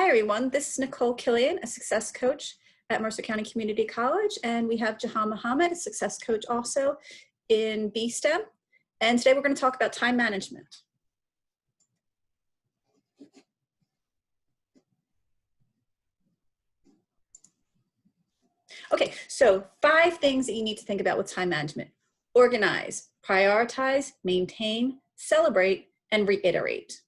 Hi everyone, this is Nicole Killian, a success coach at Mercer County Community College, and we have Jahan Muhammad, a success coach also in BSTEM. And today we're going to talk about time management. Okay, so 5 things that you need to think about with time management. Organize, prioritize, maintain, celebrate, and reiterate.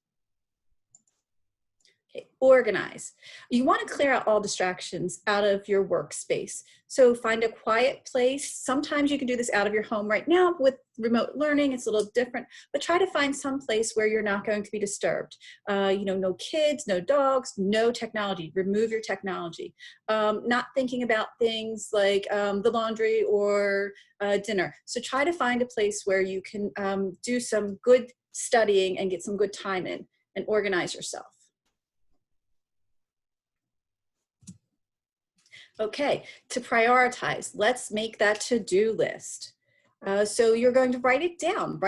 Okay, organize. You want to clear out all distractions out of your workspace. So find a quiet place. Sometimes you can do this out of your home. Right now with remote learning, it's a little different, but try to find some place where you're not going to be disturbed. No kids, no dogs, no technology. Remove your technology. Not thinking about things like the laundry or dinner. So try to find a place where you can do some good studying and get some good time in and organize yourself. Okay, to prioritize, let's make that to-do list. So you're going to write it down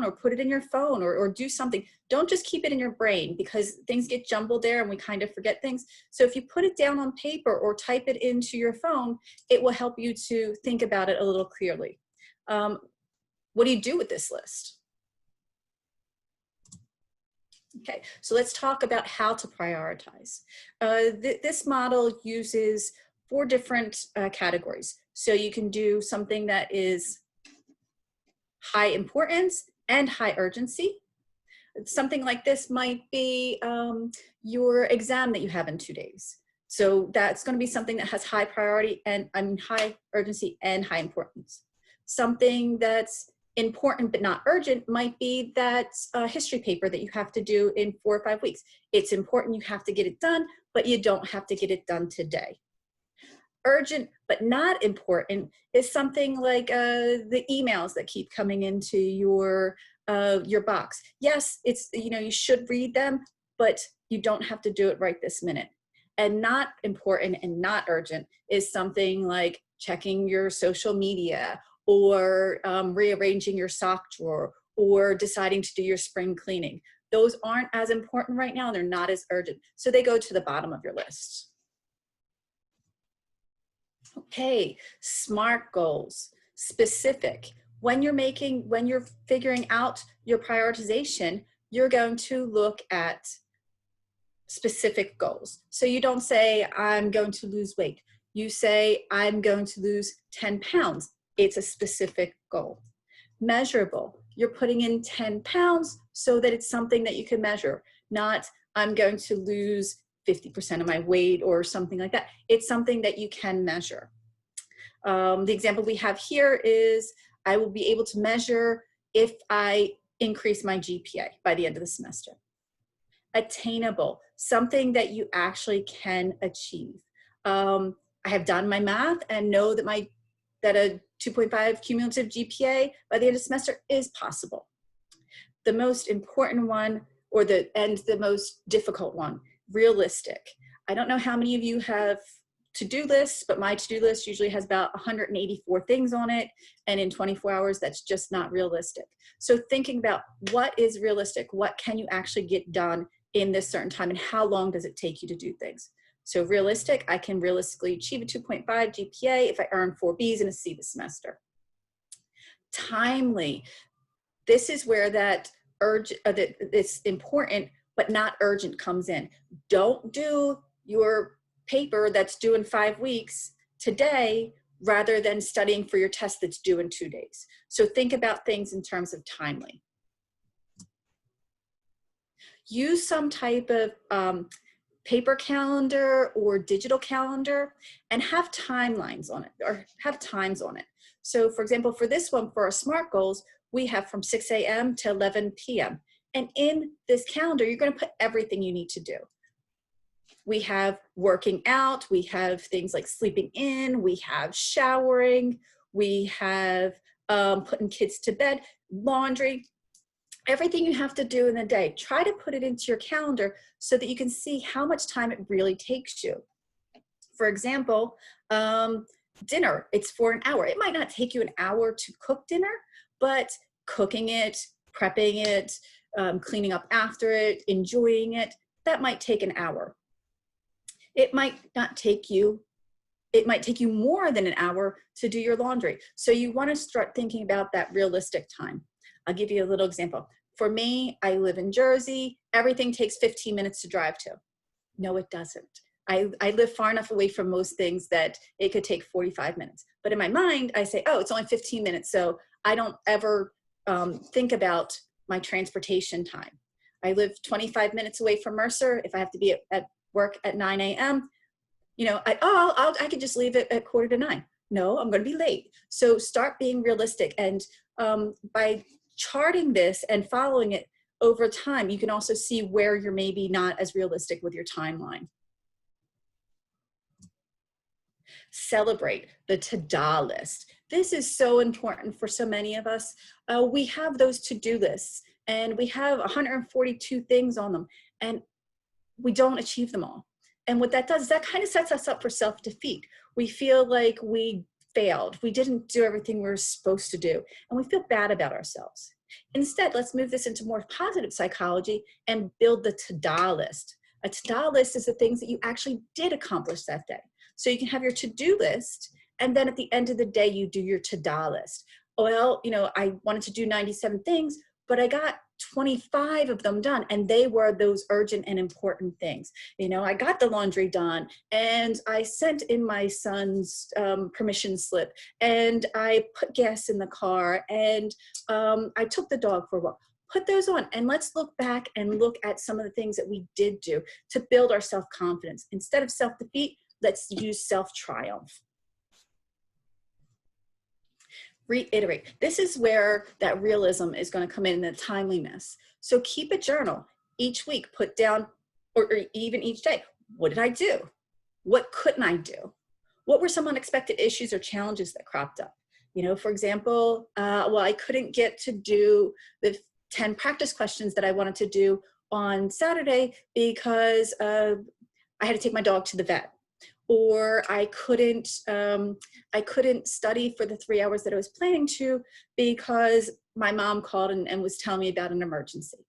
or put it in your phone or do something. Don't just keep it in your brain because things get jumbled there and we kind of forget things. So if you put it down on paper or type it into your phone, it will help you to think about it a little clearly. What do you do with this list? Okay, so let's talk about how to prioritize. This model uses 4 different categories. So you can do something that is high importance and high urgency. Something like this might be your exam that you have in 2 days. So that's going to be something that has high priority and high urgency and high importance. Something that's important but not urgent might be that history paper that you have to do in 4 or 5 weeks. It's important, you have to get it done, but you don't have to get it done today. Urgent but not important is something like the emails that keep coming into your box. Yes, it's you should read them, but you don't have to do it right this minute. And not important and not urgent is something like checking your social media or rearranging your sock drawer or deciding to do your spring cleaning. Those aren't as important right now and they're not as urgent. So they go to the bottom of your list. Okay, SMART goals, specific. When you're figuring out your prioritization, you're going to look at specific goals. So you don't say, I'm going to lose weight. You say, I'm going to lose 10 pounds. It's a specific goal. Measurable, you're putting in 10 pounds so that it's something that you can measure, not I'm going to lose 50% of my weight or something like that. It's something that you can measure. The example we have here is I will be able to measure if I increase my GPA by the end of the semester. Attainable, something that you actually can achieve. I have done my math and know that a 2.5 cumulative GPA by the end of the semester is possible. The most important one, and the most difficult one, realistic. I don't know how many of you have to-do lists, but my to-do list usually has about 184 things on it, and in 24 hours, that's just not realistic. So thinking about what is realistic, what can you actually get done in this certain time, and how long does it take you to do things? So realistic, I can realistically achieve a 2.5 GPA if I earn 4 Bs and a C this semester. Timely, this is where that it's important but not urgent comes in. Don't do your paper that's due in 5 weeks today rather than studying for your test that's due in 2 days. So think about things in terms of timely. Use some type of paper calendar or digital calendar and have timelines on it or have times on it. So for example, for this one, for our SMART goals, we have from 6 a.m. to 11 p.m. And in this calendar, you're going to put everything you need to do. We have working out, we have things like sleeping in, we have showering, we have putting kids to bed, laundry, everything you have to do in the day. Try to put it into your calendar so that you can see how much time it really takes you. For example, dinner, it's for an hour. It might not take you an hour to cook dinner, but cooking it, prepping it, cleaning up after it, enjoying it, that might take an hour. It might not take you, it might take you more than an hour to do your laundry. So you want to start thinking about that realistic time. I'll give you a little example. For me, I live in Jersey. Everything takes 15 minutes to drive to. No, it doesn't. I live far enough away from most things that it could take 45 minutes. But in my mind, I say, oh, it's only 15 minutes. So I don't ever think about my transportation time. I live 25 minutes away from Mercer. If I have to be at work at 9 a.m., I could just leave it at 8:45. No, I'm going to be late. So start being realistic. And by charting this and following it over time, you can also see where you're maybe not as realistic with your timeline. Celebrate the ToDo list. This is so important for so many of us. We have those to-do lists and we have 142 things on them and we don't achieve them all. And what that does is that kind of sets us up for self-defeat. We feel like we failed. We didn't do everything we were supposed to do. And we feel bad about ourselves. Instead, let's move this into more positive psychology and build the ToDo list. A ToDo list is the things that you actually did accomplish that day. So you can have your to-do list, and then at the end of the day, you do your ToDo list. Well, I wanted to do 97 things, but I got 25 of them done, and they were those urgent and important things. I got the laundry done, and I sent in my son's permission slip, and I put gas in the car, and I took the dog for a walk. Put those on, and let's look back and look at some of the things that we did do to build our self-confidence. Instead of self-defeat, let's use self-triumph. Reiterate. This is where that realism is going to come in, the timeliness. So keep a journal each week, put down, or even each day. What did I do? What couldn't I do? What were some unexpected issues or challenges that cropped up? For example, I couldn't get to do the 10 practice questions that I wanted to do on Saturday because I had to take my dog to the vet. Or I couldn't study for the 3 hours that I was planning to because my mom called and was telling me about an emergency.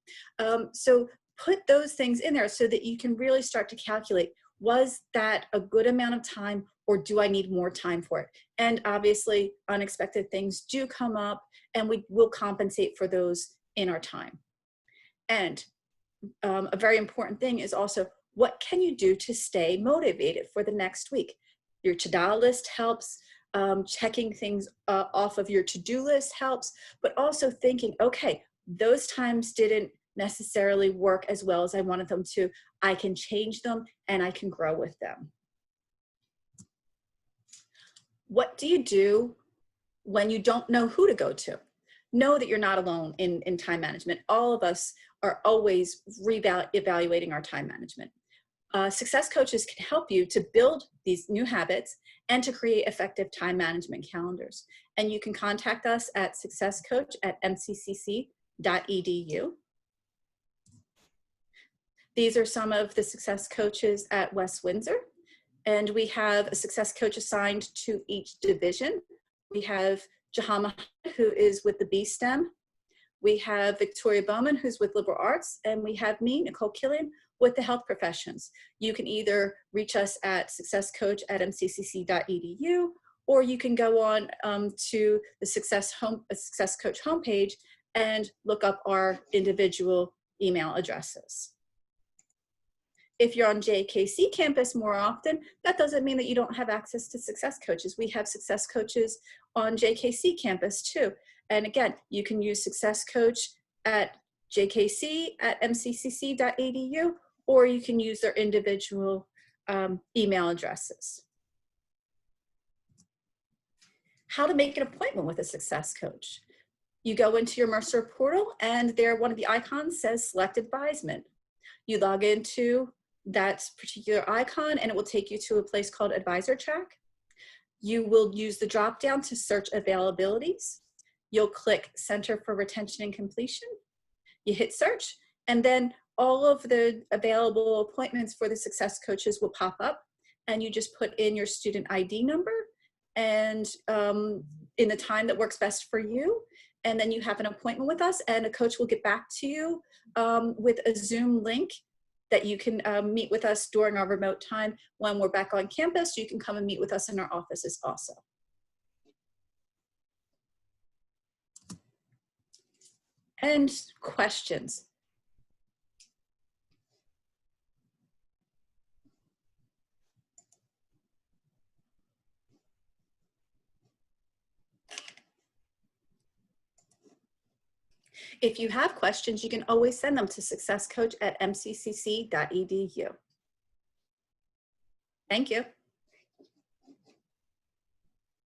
So put those things in there so that you can really start to calculate, was that a good amount of time or do I need more time for it? And obviously unexpected things do come up and we will compensate for those in our time. And a very important thing is also, what can you do to stay motivated for the next week? Your ToDo list helps, checking things off of your to-do list helps, but also thinking, okay, those times didn't necessarily work as well as I wanted them to. I can change them and I can grow with them. What do you do when you don't know who to go to? Know that you're not alone in time management. All of us are always evaluating our time management. Success coaches can help you to build these new habits and to create effective time management calendars. And you can contact us at successcoach@mccc.edu. These are some of the success coaches at West Windsor. And we have a success coach assigned to each division. We have Jahama, who is with the B-STEM. We have Victoria Bowman, who's with liberal arts. And we have me, Nichol Killian, with the health professions. You can either reach us at successcoach@mccc.edu, or you can go on to the Success Coach homepage and look up our individual email addresses. If you're on JKC campus more often, that doesn't mean that you don't have access to success coaches. We have success coaches on JKC campus too. And again, you can use success coach at jkc@mccc.edu, or you can use their individual email addresses. How to make an appointment with a success coach. You go into your Mercer portal and there one of the icons says select advisement. You log into that particular icon and it will take you to a place called Advisor Track. You will use the drop down to search availabilities. You'll click Center for Retention and Completion. You hit search and then all of the available appointments for the success coaches will pop up and you just put in your student ID number and in the time that works best for you. And then you have an appointment with us and a coach will get back to you with a Zoom link that you can meet with us during our remote time. When we're back on campus, you can come and meet with us in our offices also. And questions? If you have questions, you can always send them to successcoach@mccc.edu. Thank you.